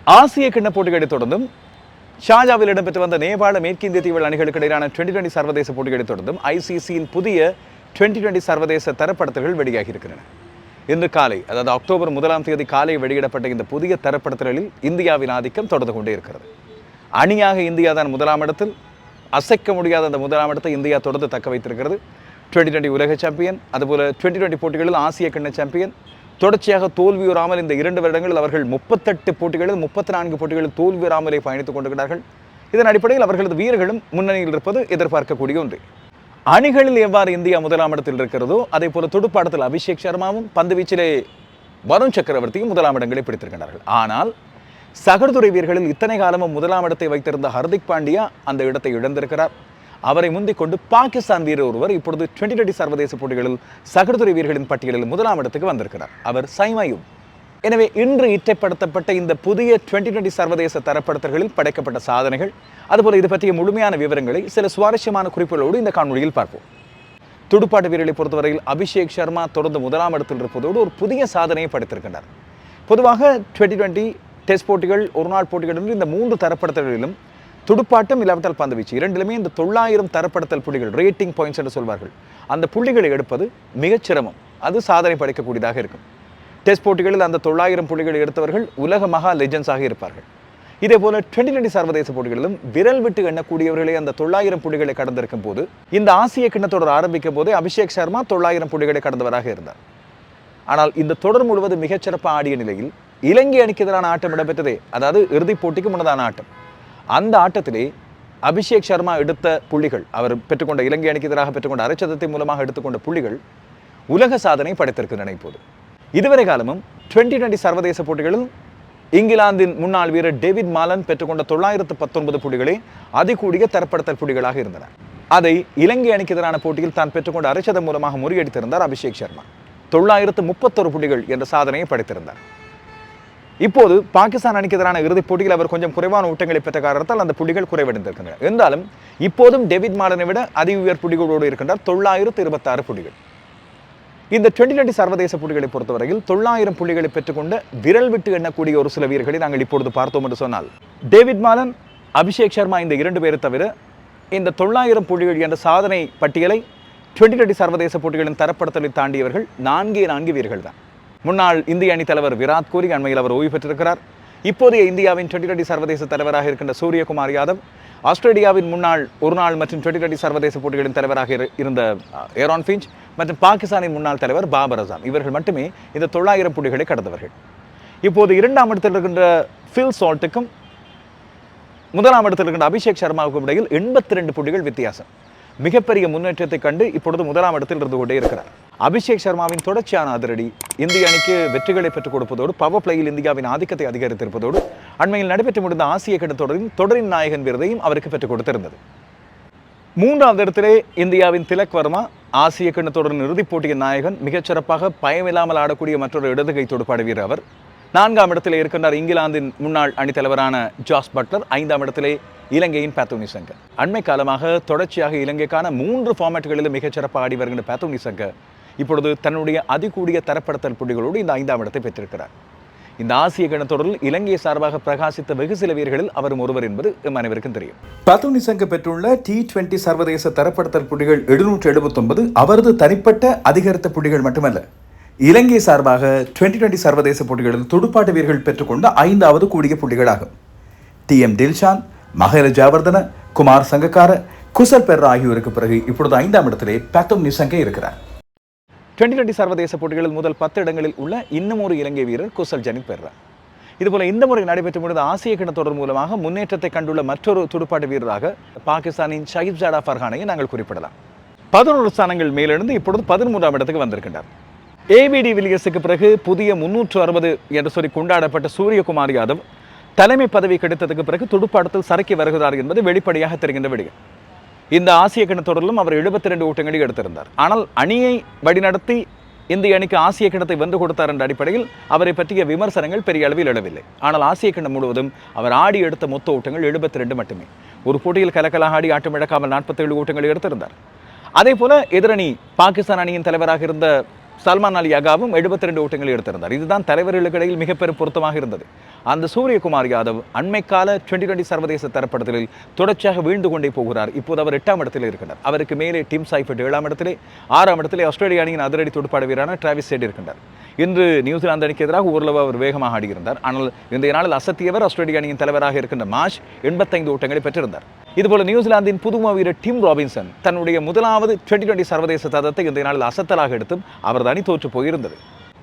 ஆசிய கிண்ண போட்டிகளை தொடர்ந்தும் ஷாஜாவில் இடம்பெற்று வந்த நேபாள மேற்கிந்திய தீவுகள் அணிகளுக்கு இடையிலான 2020 சர்வதேச போட்டிகளை தொடர்ந்தும் ஐசிசியின் புதிய 2020 சர்வதேச தரப்படுத்தல்கள் வெளியாகி இருக்கின்றன. இன்று காலை, அதாவது அக்டோபர் 1ஆம் தேதி காலை வெளியிடப்பட்ட இந்த புதிய தரப்படுத்தலில் இந்தியாவின் ஆதிக்கம் தொடர்ந்து கொண்டே இருக்கிறது. அணியாக இந்தியா தான் முதலாம் இடத்தில், அசைக்க முடியாத அந்த முதலாம் இடத்தை இந்தியா தொடர்ந்து தக்க வைத்திருக்கிறது. 2020 உலக சாம்பியன், அதுபோல 2020 போட்டிகளில் ஆசிய கிண்ண சாம்பியன். தொடர்ச்சியாக தோல்வியுறாமல் இந்த 2 வருடங்களில் அவர்கள் 38 போட்டிகளில் 34 போட்டிகளில் தோல்வியுறாமலே பயணித்துக் கொண்டிருக்கிறார்கள். இதன் அடிப்படையில் அவர்களது வீரர்களும் முன்னணியில் இருப்பது எதிர்பார்க்கக்கூடிய ஒன்று. அணிகளில் எவ்வாறு இந்தியா முதலாம் இடத்தில் இருக்கிறதோ அதே போல துடுப்பாட்டத்தில் அபிஷேக் சர்மாவும் பந்துவீச்சிலே வருண் சக்கரவர்த்தியும் முதலாம் இடங்களை பிடித்திருக்கிறார்கள். ஆனால் சகடுதுறை வீரர்களில் இத்தனை காலமும் முதலாம் இடத்தை வைத்திருந்த ஹர்திக் பாண்டியா அந்த இடத்தை இழந்திருக்கிறார். அவரை முந்திக் கொண்டு பாகிஸ்தான் வீரர் ஒருவர் இப்பொழுது 2020 சர்வதேச போட்டிகளில் சகடுதுறை வீரர்களின் பட்டியலில் முதலாம் இடத்துக்கு வந்திருக்கிறார். அவர் சைமயூம். எனவே இன்று இட்டப்படுத்தப்பட்ட இந்த புதிய 2020 சர்வதேச தரப்படுத்தல்களில் படைக்கப்பட்ட சாதனைகள், அதுபோல இது பற்றிய முழுமையான விவரங்களை சில சுவாரஸ்யமான குறிப்புகளோடு இந்த காணொலியில் பார்ப்போம். துடுப்பாட்ட வீரர்களை பொறுத்தவரையில் அபிஷேக் சர்மா தொடர்ந்து முதலாம் இடத்தில் இருப்பதோடு ஒரு புதிய சாதனையை படைத்திருக்கின்றார். பொதுவாக 2020 டெஸ்ட் போட்டிகள், ஒருநாள் போட்டிகளிலும் இந்த 3 தரப்படுத்தல்களிலும் துடுப்பாட்டம் இல்லாவிட்டால் பந்துவீச்சு இரண்டிலுமே இந்த 900 தரப்படுத்தல் புள்ளிகள், ரேட்டிங் பாயிண்ட்ஸ் என்று சொல்வார்கள், அந்த புள்ளிகளை எடுப்பது மிகச் சிரமம். அது சாதனை படைக்கக்கூடியதாக இருக்கும். டெஸ்ட் போட்டிகளில் அந்த 900 புள்ளிகளை எடுத்தவர்கள் உலக மகா லெஜெண்ட்ஸாக இருப்பார்கள். இதே போல 2020 சர்வதேச போட்டிகளிலும் விரல் விட்டு எண்ணக்கூடியவர்களே அந்த 900 புள்ளிகளை கடந்திருக்கும் போது, இந்த ஆசிய கிண்ணத்தொடர் ஆரம்பிக்கும் போதே அபிஷேக் சர்மா 900 புள்ளிகளை கடந்தவராக இருந்தார். ஆனால் இந்த தொடர் முழுவதும் மிகச்சிறப்பாக ஆடிய நிலையில் இலங்கை அணிக்கு எதிரான ஆட்டம் இடம்பெற்றதே, அதாவது இறுதிப் போட்டிக்கு முன்னதான ஆட்டம். அந்த ஆட்டத்திலே அபிஷேக் சர்மா எடுத்த புள்ளிகள், அவர் பெற்றுக்கொண்ட இலங்கை அணிக்கு எதிராக பெற்றுக்கொண்ட அரைச்சதத்தின் மூலமாக எடுத்துக்கொண்ட புள்ளிகள் உலக சாதனை படைத்திருக்கின்றன. இப்போது இதுவரை காலமும் 2020 சர்வதேச போட்டிகளில் இங்கிலாந்தின் முன்னாள் வீரர் டேவிட் மாலன் பெற்றுக்கொண்ட 919 புள்ளிகளே அதிகூடிய தரப்படுத்தல் புள்ளிகளாக இருந்தன. அதை இலங்கை அணிக்கு எதிரான போட்டியில் தான் பெற்றுக்கொண்ட அரைச்சதம் மூலமாக முறியடித்திருந்தார் அபிஷேக் சர்மா. 931 புள்ளிகள் என்ற சாதனையை படைத்திருந்தார். இப்போது பாகிஸ்தான் அணிக்கு எதிரான இறுதிப் போட்டியில் அவர் கொஞ்சம் குறைவான ஊட்டங்களை பெற்ற காரணத்தால் அந்த புள்ளிகள் குறைவடைந்திருக்கின்றன. இருந்தாலும் இப்போதும் டேவிட் மாலனை விட அதிக உயர் புள்ளிகளோடு இருக்கின்றார், 926 புள்ளிகள். இந்த 2020 சர்வதேச போட்டிகளை பொறுத்தவரையில் 900 புள்ளிகளை பெற்றுக்கொண்ட விரல் விட்டு எண்ணக்கூடிய ஒரு சில வீரர்களை நாங்கள் இப்பொழுது பார்த்தோம் என்று சொன்னால், டேவிட் மாலன், அபிஷேக் சர்மா, இந்த 2 பேரை தவிர இந்த 900 புள்ளிகள் என்ற சாதனை பட்டியலை 2020 சர்வதேச போட்டிகளின் தரப்படுத்தலை தாண்டியவர்கள் 4 வீரர்கள் தான். முன்னாள் இந்திய அணி தலைவர் விராட் கோலி, அண்மையில் அவர் ஓய்வு பெற்றிருக்கிறார். இப்போதைய இந்தியாவின் 2020 சர்வதேச தலைவராக இருக்கின்ற சூரியகுமார் யாதவ், ஆஸ்திரேலியாவின் முன்னாள் ஒருநாள் மற்றும் 2020 சர்வதேச போட்டிகளின் தலைவராக இருந்த ஏரான் ஃபின்ச் மற்றும் பாகிஸ்தானின் முன்னாள் தலைவர் பாபர் அசாம், இவர்கள் மட்டுமே இந்த 900 புள்ளிகளை கடந்தவர்கள். இப்போது 2ஆம் இடத்தில் இருக்கின்ற ஃபில் சால்ட்டுக்கும் முதலாம் இடத்தில் இருக்கின்ற அபிஷேக் சர்மாவுக்கும் இடையில் 82 புள்ளிகள் வித்தியாசம். மிகப்பெரிய முன்னேற்றத்தை கண்டு இப்பொழுது முதலாம் இடத்தில் இருந்து கொண்டே இருக்கிறார். அபிஷேக் சர்மாவின் தொடர்ச்சியான அதிரடி இந்திய அணிக்கு வெற்றிகளை பெற்றுக் கொடுப்பதோடு பவர் பிளேயில் இந்தியாவின் ஆதிக்கத்தை அதிகரித்திருப்பதோடு அண்மையில் நடைபெற்று முடிந்த ஆசிய கிண்ண தொடரின் நாயகன் விருதையும் அவருக்கு பெற்றுக் கொடுத்திருந்தது. 3ஆவது இடத்திலே இந்தியாவின் திலக் வர்மா, ஆசிய கிண்ண தொடரின் இறுதிப் போட்டியின் நாயகன், மிகச்சிறப்பாக பயமில்லாமல் ஆடக்கூடிய மற்றொரு இடதுகை துடுப்பாட வீரர் அவர். 4ஆம் இடத்திலே இருக்கின்றார் இங்கிலாந்தின் முன்னாள் அணித்தலைவரான ஜாஸ் பட்லர். 5ஆம் இடத்திலே இலங்கையின் பேத்து நிசங்க. அண்மை காலமாக தொடர்ச்சியாக இலங்கைக்கான 3 ஃபார்மேட்டுகளிலும் மிகச்சிறப்பாக ஆடி வருகின்ற பேத்து நிசங்க இப்பொழுது தன்னுடைய அதிகூடிய தரப்படுத்தல் புள்ளிகளோடு இந்த 5ஆம் இடத்தை பெற்றிருக்கிறார். இந்த ஆசிய கிண்ண தொடரில் இலங்கை சார்பாக பிரகாசித்த வெகு சில வீரர்களில் அவரும் ஒருவர் என்பது அனைவருக்கும் தெரியும். பேத்து நிசங்க பெற்றுள்ள T20 சர்வதேச தரப்படுத்தல் புள்ளிகள் 779 அவரது தனிப்பட்ட அதிகரித்த புள்ளிகள் மட்டுமல்ல, இலங்கை சார்பாக 2020 சர்வதேச போட்டிகளில் துடுப்பாட்ட வீரர்கள் பெற்றுக்கொண்ட 5ஆவது கூடிய புள்ளிகளாகும். TM தில்ஷான், மஹேல ஜாவர்தன, குமார் சங்கக்கார, குசல் பெர்ரா ஆகியோருக்கு பிறகு இப்பொழுது 5ஆம் இடத்திலே பேத்து நிசங்க இருக்கிறார். 2020 சர்வதேச போட்டிகளில் முதல் 10 இடங்களில் உள்ள இன்னும் ஒரு இலங்கை வீரர் குசல் ஜனித் பெர்ரா. இதுபோல இந்த முறை நடைபெற்று முடிந்த ஆசிய கிண்ண தொடர் மூலமாக முன்னேற்றத்தை கண்டுள்ள மற்றொரு துடுப்பாட்ட வீரராக பாகிஸ்தானின் ஷஹீப் ஜாடா ஃபர்ஹானையை நாங்கள் குறிப்பிடலாம். 11 ஸ்தானங்கள் மேலிருந்து இப்பொழுது 13ஆம் இடத்துக்கு வந்திருக்கின்றார். ABD வில்லியர்ஸுக்கு பிறகு புதிய 360 என்று சொல்லி கொண்டாடப்பட்ட சூரியகுமார் யாதவ் தலைமை பதவி கிடைத்ததுக்கு பிறகு துடுப்பாட்டத்தில் சறுக்கி வருகிறார் என்பது வெளிப்படையாக தெரிகின்ற விடயம். இந்த ஆசிய கிண்ண தொடரிலும் அவர் 72 ஓட்டங்களை எடுத்திருந்தார். ஆனால் அணியை வழிநடத்தி இந்திய அணிக்கு ஆசிய கிண்ணத்தை வென்று கொடுத்தார் என்ற அடிப்படையில் அவரை பற்றிய விமர்சனங்கள் பெரிய அளவில் எழவில்லை. ஆனால் ஆசிய கிண்ணம் முழுவதும் அவர் ஆடி எடுத்த மொத்த ஓட்டங்கள் 72 மட்டுமே. ஒரு போட்டியில் கலக்கலாக ஆடி ஆட்டம் இழக்காமல் 47 ஓட்டங்களை எடுத்திருந்தார். அதே போல எதிரணி பாகிஸ்தான் அணியின் தலைவராக இருந்த சல்மான் அலி யகாவும் 72 ஓட்டங்களை எடுத்திருந்தார். இதுதான் தலைவர்களுக்கு இடையில் மிக பெரும் பொருத்தமாக இருந்தது. அந்த சூரியகுமார் யாதவ் அண்மைக்கால 2020 சர்வதேச தரப்படுத்தலில் தொடர்ச்சியாக வீழ்ந்து கொண்டே போகிறார். இப்போது அவர் 8ஆம் இடத்தில் இருக்கிறார். அவருக்கு மேலே டிம் சைஃபர்ட் 7ஆம் இடத்திலே, 6ஆம் இடத்திலே ஆஸ்திரேலிய அணியின் அதிரடி துடுப்பாட்ட வீரரான டிராவிஸ் ஹெட் இருக்கின்றார். இன்று நியூசிலாந்து அணிக்கு எதிராக ஓரளவு அவர் வேகமாக ஆடியிருந்தார். ஆனால் இன்றைய நாளில் அசத்தியவர் ஆஸ்திரேலிய அணியின் தலைவராக இருக்கின்ற மார்ஷ் 85 ஓட்டங்களை பெற்றிருந்தார். இதுபோல நியூசிலாந்தின் புதுமுக வீரர் டிம் ராபின்சன் தன்னுடைய முதலாவது 2020 சர்வதேச சதத்தை இன்றைய நாளில் அசத்தலாக எடுத்தும் அவரது அணி தோற்று போயிருந்தது.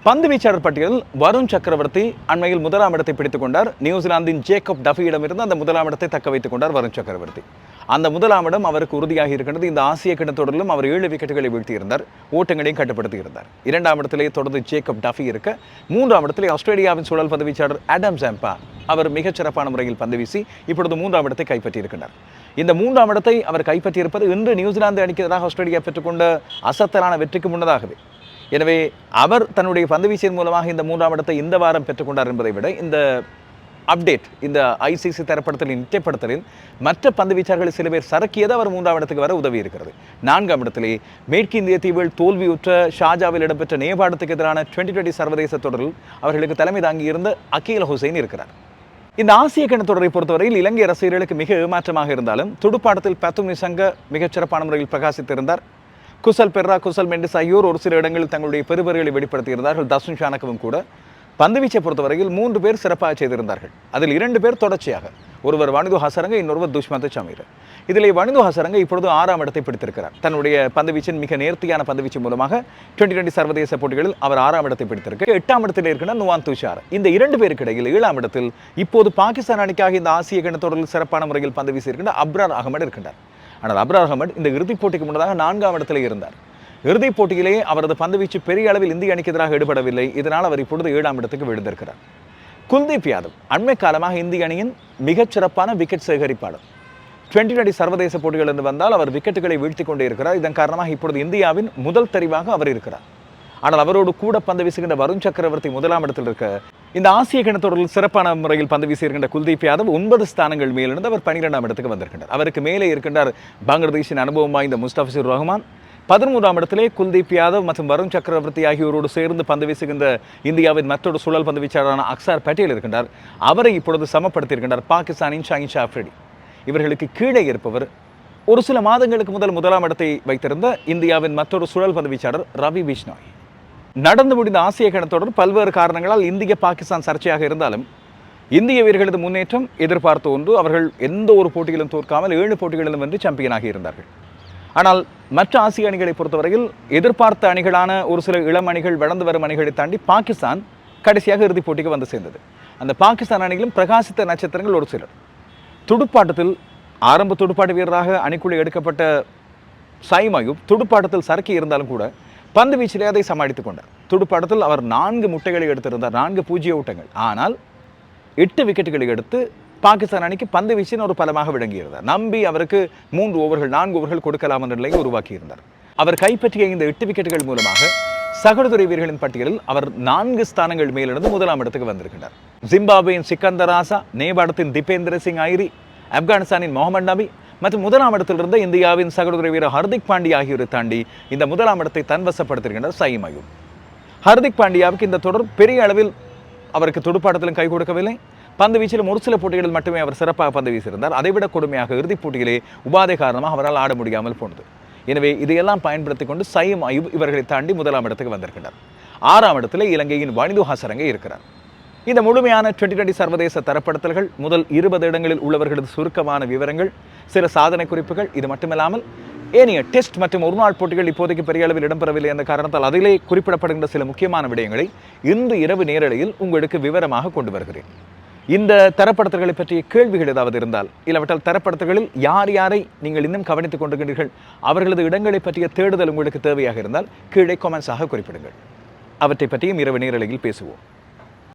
பந்து வீச்சாளர் பட்டியலில் வருண் சக்கரவர்த்தி அண்மையில் முதலாம் இடத்தை பிடித்துக் கொண்டார். நியூசிலாந்தின் ஜேக்கப் டஃபியிடமிருந்து அந்த முதலாம் இடத்தை தக்க வைத்துக் கொண்டார் வருண் சக்கரவர்த்தி. அந்த முதலாம் இடம் அவருக்கு உறுதியாக இருக்கின்றது. இந்த ஆசிய கிண்ண தொடரிலும் அவர் 7 விக்கெட்டுகளை வீழ்த்தியிருந்தார், ஓட்டங்களையும் கட்டுப்படுத்தியிருந்தார். 2ஆம் இடத்திலே தொடர்ந்து ஜேக்கப் டஃபி இருக்க, 3ஆம் இடத்திலே ஆஸ்திரேலியாவின் சுழல் பந்து வீச்சாளர் ஆடம் ஜாம்பா அவர் மிகச்சிறப்பான முறையில் பந்து வீசி இப்பொழுது 3ஆம் இடத்தை கைப்பற்றியிருக்கிறார். இந்த 3ஆம் இடத்தை அவர் கைப்பற்றியிருப்பது இன்று நியூசிலாந்து அணிக்கு எதிராக ஆஸ்திரேலியா பெற்றுக்கொண்ட அசத்தலான வெற்றிக்கு முன்னதாகவே. எனவே அவர் தன்னுடைய பந்துவீச்சின் மூலமாக இந்த 3ஆம் இடத்தை இந்த வாரம் பெற்றுக்கொண்டார் என்பதை விட இந்த அப்டேட், இந்த ICC தரப்படுத்தலின் நிச்சயப்படுத்தலில் மற்ற பந்து வீச்சாளர்கள் சில பேர் சரக்கியது அவர் 3ஆம் இடத்துக்கு வர உதவி இருக்கிறது. 4ஆம் இடத்திலே மேற்கிந்திய தீவில் தோல்வியுற்ற ஷாஜாவில் இடம்பெற்ற நேபாளத்துக்கு எதிரான 2020 சர்வதேச தொடரில் அவர்களுக்கு தலைமை தாங்கியிருந்த அகீல் ஹுசைன் இருக்கிறார். இந்த ஆசிய கிண்ண தொடரை பொறுத்தவரையில் இலங்கை ரசிகர்களுக்கு மிக ஏமாற்றமாக இருந்தாலும் துடுப்பாட்டத்தில் பத்தும் நிசங்க மிகச்சிறப்பான முறையில் பிரகாசித்திருந்தார். குசல் பெர்ரா, குசல் மெண்டிஸ் ஆகியோர் ஒரு சில இடங்களில் தங்களுடைய பெருபர்களை வெளிப்படுத்தியிருந்தார்கள். தஸ்வின் ஷானக்கவும் கூட பந்துவீச்சை பொறுத்தவரையில் 3 பேர் சிறப்பாக செய்திருந்தார்கள். அதில் 2 பேர் தொடர்ச்சியாக, ஒருவர் வனிது ஹசரங்க, இன்னொருவர் துஷ்மந்த் சமீர். இதிலே வனிது ஹசரங்க இப்பொழுது 6ஆம் இடத்தை பிடித்திருக்கிறார். தன்னுடைய பந்துவீச்சின் மிக நேர்த்தியான பந்துவீச்சு மூலமாக 2020 சர்வதேச போட்டிகளில் அவர் 6ஆம் இடத்தை பிடித்திருக்க. 8ஆம் இடத்தில் இருக்கிற நுவான் துஷார். இந்த 2 பேருக்கு இடையில் 7ஆம் இடத்தில் இப்போது பாகிஸ்தான் அணிக்காக இந்த ஆசிய கிண்ண தொடரில் சிறப்பான முறையில் பந்து வீசி இருக்கின்ற அப்ரார் அகமது இருக்கின்றார். ஆனால் அப்ரார் அகமது இந்த இறுதிப் போட்டிக்கு முன்னதாக 4ஆம் இடத்திலே இருந்தார். இறுதிப் போட்டியிலேயே அவரது பந்துவீச்சு பெரிய அளவில் இந்திய அணிக்கு எதிராக ஈடுபடவில்லை. இதனால் அவர் இப்பொழுது 7ஆம் இடத்துக்கு விழுந்திருக்கிறார். குல்தீப் யாதவ் அண்மை காலமாக இந்திய அணியின் மிகச்சிறப்பான விக்கெட் சேகரிப்பாளர். 2020 சர்வதேச போட்டிகள் என்று வந்தால் அவர் விக்கெட்டுகளை வீழ்த்தி கொண்டே இருக்கிறார். இதன் காரணமாக இப்பொழுது இந்தியாவின் முதல் தெரிவாக அவர் இருக்கிறார். ஆனால் அவரோடு கூட பந்து வீசுகின்ற வருண் சக்கரவர்த்தி 1ஆம் இடத்தில் இருக்க, இந்த ஆசிய கிண்ண தொடரில் சிறப்பான முறையில் பந்து வீசியிருக்கின்ற குல்தீப் யாதவ் 9 ஸ்தானங்கள் மேலிருந்து அவர் 12ஆம் இடத்துக்கு வந்திருக்கின்றார். அவருக்கு மேலே இருக்கின்றார் பங்களாதேஷின் அனுபவம் வாய்ந்த முஸ்தபிசுர் ரஹ்மான். 13ஆம் இடத்திலே குல்தீப் யாதவ் மற்றும் வருண் சக்கரவர்த்தி ஆகியோரோடு சேர்ந்து பந்து வீசுகின்ற இந்தியாவின் மற்றொரு சுழல் பந்து வீச்சாளரான அக்சார் பட்டேல் இருக்கின்றார். அவரை இப்பொழுது சமப்படுத்தியிருக்கின்றார் பாகிஸ்தானின் ஷாஹின் ஷா அஃப்ரிடி. இவர்களுக்கு கீழே இருப்பவர் ஒரு சில மாதங்களுக்கு முதலாம் இடத்தை வைத்திருந்த இந்தியாவின் மற்றொரு சுழல் பந்து வீச்சாளர் ரவி பிஷ்னாய். நடந்து முடிந்த ஆசிய கிண்ண தொடர் பல்வேறு காரணங்களால் இந்திய பாகிஸ்தான் சர்ச்சையாக இருந்தாலும் இந்திய வீரர்களது முன்னேற்றம் எதிர்பார்த்த ஒன்று. அவர்கள் எந்த ஒரு போட்டியிலும் தோற்காமல் 7 போட்டிகளிலும் வென்று சாம்பியனாகி இருந்தார்கள். ஆனால் மற்ற ஆசிய அணிகளை பொறுத்தவரையில் எதிர்பார்த்த அணிகளான ஒரு சில இளம் அணிகள், வளர்ந்து வரும் அணிகளை தாண்டி பாகிஸ்தான் கடைசியாக இறுதிப் போட்டிக்கு வந்து சேர்ந்தது. அந்த பாகிஸ்தான் அணிகளும் பிரகாசித்த நட்சத்திரங்கள் ஒரு சிலர். துடுப்பாட்டத்தில் ஆரம்ப துடுப்பாட்ட வீரராக அணிக்குள்ளே எடுக்கப்பட்ட சைம் அயூப் துடுப்பாட்டத்தில் சறுக்கி இருந்தாலும் கூட பந்து வீச்சிலே அதை சமாளித்துக் கொண்டார். துடுப்பாட்டத்தில் அவர் 4 முட்டைகளை எடுத்திருந்தார், 4 பூஜ்ஜிய ஓட்டங்கள். ஆனால் 8 விக்கெட்டுகளை எடுத்து பாகிஸ்தான் அணிக்கு பந்து வீச்சின் ஒரு பலமாக விளங்கியிருந்தார். நம்பி அவருக்கு 3 ஓவர்கள் 4 ஓவர்கள் கொடுக்கலாம் என்ற நிலையை உருவாக்கியிருந்தார். அவர் கைப்பற்றிய இந்த 8 விக்கெட்டுகள் மூலமாக சகோதரி வீரர்களின் பட்டியலில் அவர் 4 ஸ்தானங்கள் மேலிருந்து 1ஆம் இடத்துக்கு வந்திருக்கிறார். ஜிம்பாப்வேயின் சிக்கந்தர் ராசா, நேபாளத்தின் திபேந்திர சிங் ஐரி, ஆப்கானிஸ்தானின் முகமது நபி மற்றும் 1ஆம் இடத்தில் இருந்த இந்தியாவின் சகோதரி வீரர் ஹர்திக் பாண்டியா ஆகியோரை தாண்டி இந்த 1ஆம் இடத்தை தன்வசப்படுத்திருக்கின்றார் சைம் அயூப். ஹர்திக் பாண்டியாவுக்கு இந்த தொடர் பெரிய அளவில் அவருக்கு துடுப்பாட்டத்திலும் கை கொடுக்கவில்லை. பந்து வீச்சிலும் ஒரு சில போட்டிகளில் மட்டுமே அவர் சிறப்பாக பந்து வீசியிருந்தார். அதைவிட கொடுமையாக இறுதிப் போட்டியிலே உபாதை காரணமாக அவரால் ஆட முடியாமல் போனது. எனவே இதையெல்லாம் பயன்படுத்தி கொண்டு சைம் அயூப் இவர்களை தாண்டி 1ஆம் இடத்துக்கு வந்திருக்கிறார். 6ஆம் இடத்தில் இலங்கையின் வனிது ஹசரங்க இருக்கிறார். இந்த முழுமையான 2020 சர்வதேச தரப்படுத்தல்கள், முதல் 20 இடங்களில் உள்ளவர்களது சுருக்கமான விவரங்கள், சில சாதனை குறிப்புகள், இது மட்டுமில்லாமல் ஏனைய டெஸ்ட் மற்றும் ஒருநாள் போட்டிகள் இப்போதைக்கு பெரிய அளவில் இடம்பெறவில்லை என்ற காரணத்தால் அதிலே குறிப்பிடப்படுகின்ற சில முக்கியமான விடயங்களை இன்று இரவு நேரலையில் உங்களுக்கு விவரமாக கொண்டு வருகிறேன். இந்த தரப்படுத்தல்களை பற்றிய கேள்விகள் ஏதாவது இருந்தால், இல்லாவிட்டால் தரப்படுத்தல்களில் யார் யாரை நீங்கள் இன்னும் கவனித்துக் கொண்டிருக்கிறீர்கள், அவர்களது இடங்களை பற்றிய தேடுதல் உங்களுக்கு தேவையாக இருந்தால் கீழே கமெண்ட்ஸாக குறிப்பிடுங்கள். அவற்றை பற்றியும் இரவு நேரலையில் பேசுவோம்.